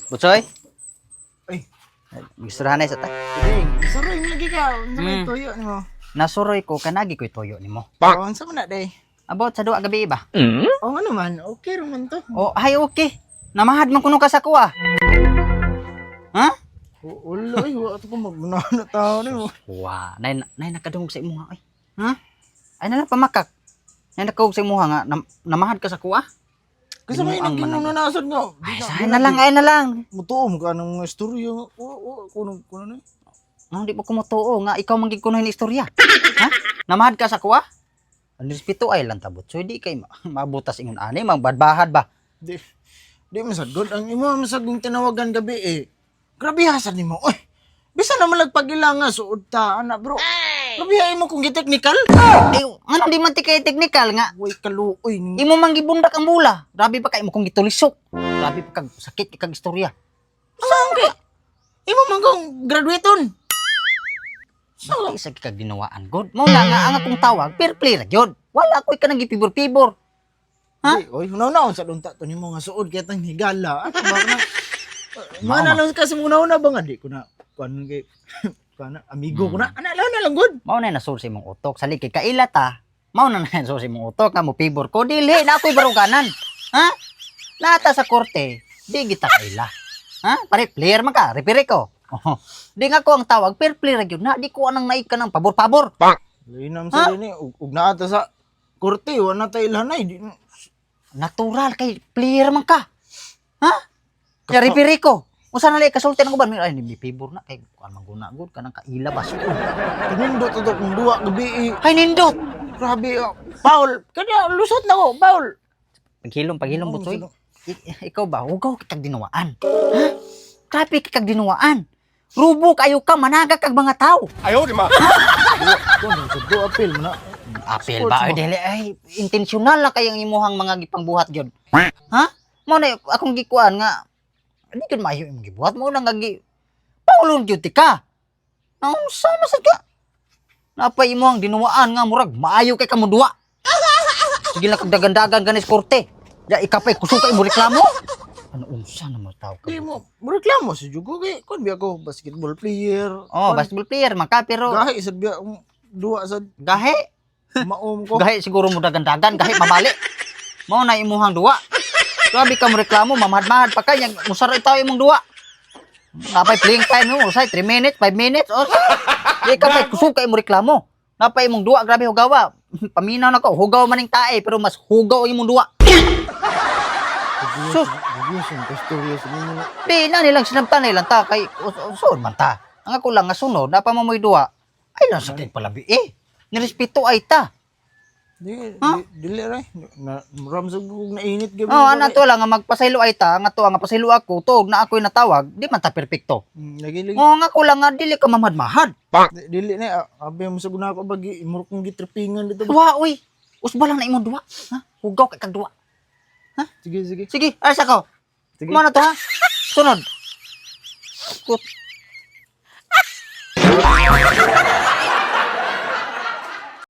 Butsoy, Ay, gisturahan sa ta. ding. Saroy mo lagi ka. Unsa may tuyo nimo? Nasuroy ko kanagi ko'y toyo nimo. Oh, unsa man na day? Abot sa duwa gabi ba? Oh, ano man? Okay ra man to. Oh, hay okay. Namahad man kuno ka sa kuha. Ha? Wala ay, wa to ko magmunaw na tao nimo. Wa, nay nakadungog sa imuha ay. Ha? Ay na lang pamakak. Nay nakadungog sa imuha nga namahad ka sa kuha. Kasi may Ang manag- nagkinunasad nga. Ay, ay na lang. Mutuom ka ng istorya. Oo, kuno na. Ang di mo kumutuo nga ikaw man gid kuno ni istorya. Ha? Namahad ka sa kuha? Ang respeto ay lang tabot. So di kay mabutas ingon ani magbadbahad ba. Di masagod. Ang imo masagong tinawagan gabi eh. Grabe hasan nimo. Oy, bisa na malagpagilanga suod ta, ana bro. Grabe ay mo kung gi-technical. Ay, ano di man ti kay technical nga. Uy, kaluoy. Imo man gibundak ang bula. Grabe pa kay mo kung gitulisok. Grabe pa kag sakit kag istorya. Saan kay? Imo man kung graduaton. So, isa kag ginawaan god. Mo na nga ang akong tawag, fair play ra gyud. Wala koy ka nang gipibor-pibor. Ha? Oy, hunaw-naon sa dunta to nimo nga suod kay tang higala. Ano ba na? Mana lang kasi muna ba nga di ko na kuan kay kuan amigo ko na. Ana lang good. Mao na nasul sa imong utok. Sali kay kailat ha. Mao na nasul sa imong utok nga mo pibor ko dili na ako'y baruganan. Ha? Nata sa korte, di kita kaila. Ha? Pare player man ka, referee ko. Oh, di nga ko ang tawag, fair play ra gyud na. Di ko anang naik ka ng pabor-pabor. Linam sa ni ug naa ta sa korte wa na tay ilhanay di. Natural kay player man ka. Ha? Kaya referee ko. Usa na lay kasulti ng uban, ay ni pibor na kay kuan mangguna gud kanang kaila bas. Nindot to kung duwa gabi. Ay nindot. Grabe. Foul. Kanya lusot na ko, foul. Paghilom butsoy. Ikaw ba hugaw kag dinawaan? Ha? Grabe kag dinawaan. Rubo kayo ka managa kag mga tao. Ayaw, di ma. Kuno sa do apil mo na. Apel ba ay dili ay intentional lang kayang imuhang mga gipangbuhat gyud. Ha? Mo na akong gikuan nga di gyud maayo imong gibuhat mo nang gagi. Paulon gyud ti ka. Ang sama sad ka. Napay imong dinuwaan nga murag maayo kay kamo duwa. Sige lang kag dagan-dagan ganis korte. Ya ikapay kusukay mo reklamo. Ano unsa na mo tao ka? Di mo reklamo sa jugo kay kun bi ako basketball player. Oh, basketball player man ka pero Gahi sad biya duwa sa gahe. maom ko. Gahe siguro mo dagan-dagan, gahe mamali. Mao na imuhang duwa. Grabe ka mo reklamo, mamahad-mahad pa kay musara itaw imong duwa. Napay playing time mo, usay 3 minutes, 5 minutes. O, di ka pay kusog kay mo reklamo. Napay imong duwa, grabe hugawa. Paminaw na ko, hugaw maning tae pero mas hugaw imong duwa. Sus, Gusto ko storya sa nimo. di na nilang sinabtan nilang ta kay uson man ta. Ang ako lang nga sunod, napamoy duwa. Ay lang sakit pala eh. Nirespeto ay ta. Dili ra. Na ramsag ko na init gabi. Oh, ana to lang nga magpasaylo ay ta, nga to nga pasaylo ako, tuog na ako'y natawag, di man ta perpekto. Nagilig. Oh, nga ko lang nga dili ka mamad-mahad. Dili na abi mo sa guna ko bagi imur kong gitripingan dito. Duwa oy. Usba lang na imong duwa. Ha? Hugaw kay kag duwa. Sige. Sige, asa ko. Sige. Kumano to ha? Sunod. Kut.